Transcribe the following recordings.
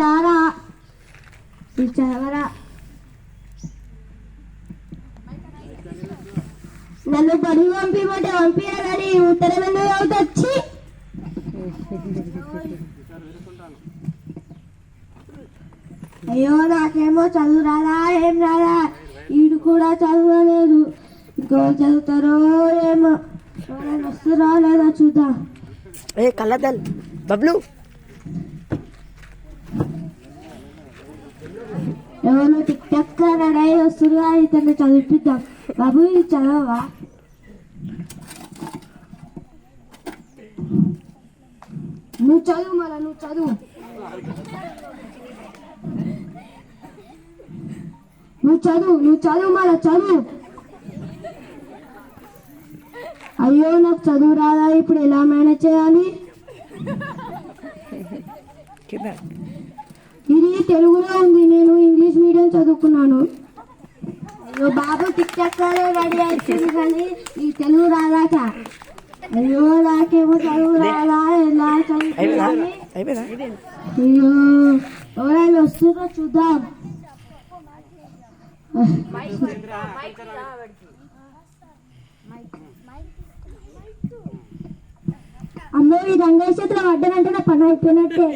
దారా చదవరా. నన్ను పడి పంపిమంటే పంపించాలని ఉత్తరం ఎందుకు అవుతొచ్చి అయ్యో నాకేమో చదువు రాదా ఏం రాదా. వీడు కూడా చదవలేదు. ఇంకో చదువుతారో ఏమో. వస్తురా లేదా చూద్దాం. ఏ కళ్ళదల్ బబ్లు ఎవరు టిక్ టక్ రెడీ వస్తున్నా ఇతన్ని చదివిద్దాం. బాబు ఇది చదవవా? నువ్వు చదువు మళ్ళా నువ్వు చదువు మళ్ళా చదువు. అయ్యో నాకు చదువు రాదా, ఇప్పుడు ఎలా మేనేజ్ చేయాలి? ఇది తెలుగులో ఉంది, నేను ఇంగ్లీష్ మీడియం చదువుకున్నాను. అయ్యో బాబు టిక్ టాక్ రెడీ అవుతుంది కానీ ఈ తెలుగు రాదాట. అయ్యో నాకేమో చదువు రాదా, ఎలా చదువుకోవాలి? అయ్యో ఎవరైనా వస్తుందో చూద్దాం. అమ్మో ఈ రంగయ్య చేతిలో పడ్డానంటే నా పని అయిపోయినట్టే.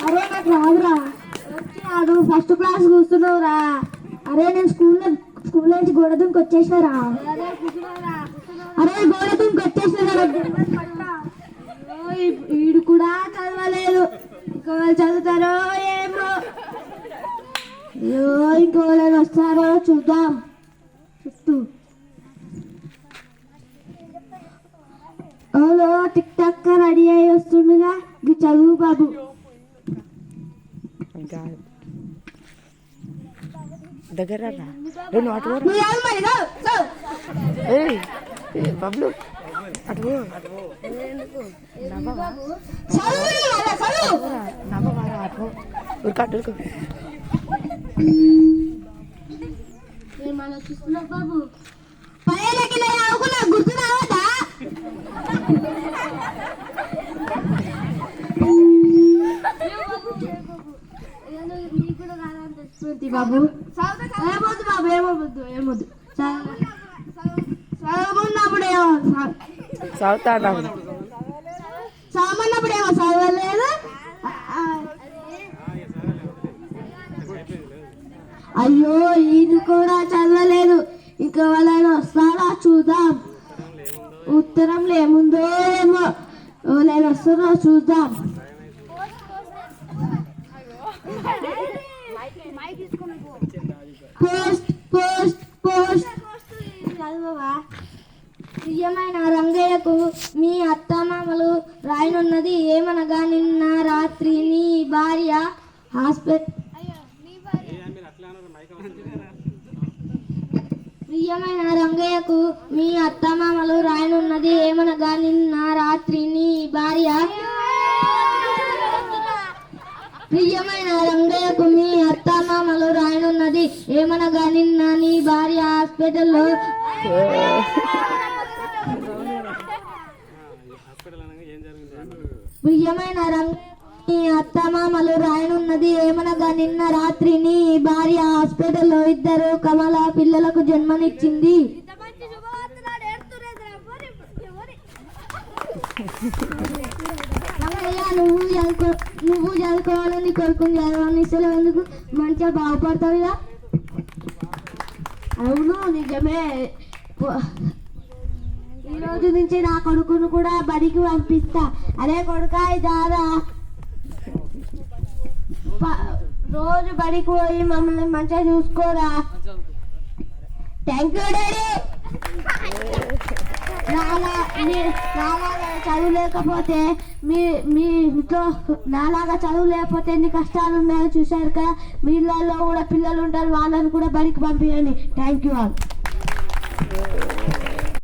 అరే నాకు రాదురా. వచ్చినాడు ఫస్ట్ క్లాస్ కూర్చున్నావురా. అరే నేను స్కూల్ నుంచి గోడ దుంకి వచ్చేసినారా. అరే గోడ దుంకి వచ్చేసినా. వీడు కూడా చదవలేదు. ఇంకో చదువుతారో ఏమో. అయ్యో ఇంకో వస్తారో చూద్దాం. చుట్టూ ఓలో టిక్ టాక్ రెడీ అయ్యి వస్తుండగా ఇది చదువు బాబు. దగ్గర బబ్లు అటు బాబు గుర్తు రావద్దా? బాబు ఏమొద్దు బాబు ఏమొద్దు చదవకున్నప్పుడు ఏమో చదవన్నప్పుడు ఏమో చదవలేదు. అయ్యో ఈయన కూడా చదవలేదు. ఇంకా వాళ్ళైనా వస్తారా చూద్దాం. ఉత్తరంలో ఏముందో ఏమో. నేను వస్తున్నా చూద్దాం. పోస్ట్ పోస్ట్ పోస్ట్ చదవవా? ప్రియమైన రంగయ్యకు మీ అత్తమామలు రాయనున్నది ఏమనగా నిన్న రాత్రి నీ భార్య ప్రియమైన రంగయ్యకు మీ అత్తమామలు రాయనున్నది ఏమనగా నిన్న రాత్రి నీ భార్య ప్రియమైన రంగయ్యకు మీ అత్తమామలు రాయనున్నది ఏమనగా నిన్న నీ భార్య హాస్పిటల్లో ప్రియమైన నీ అత్తమామలు రాయనున్నది ఏమనగా నిన్న రాత్రి నీ భార్య హాస్పిటల్లో 2 కమల పిల్లలకు జన్మనిచ్చింది. నువ్వు చదువుకోవాలని కొడుకుని చదవాలని ఇస్తలే ఎందుకు? మంచిగా బాగుపడతావుగా. అవును నిజమే. ఈ రోజు నుంచి నా కొడుకును కూడా బడికి పంపిస్తా. అరే కొడుకా దాదా రోజు బడికి పోయి మమ్మల్ని మంచిగా చూసుకోరా. Thank you daddy. నాలాగా చదువు లేకపోతే మీ ఇంట్లో నాలాగా చదువు లేకపోతే ఎన్ని కష్టాలు ఉన్నాయో చూశారు కదా. మీ ఇళ్ళల్లో కూడా పిల్లలు ఉంటారు, వాళ్ళని కూడా బడికి పంపించండి. Thank you all.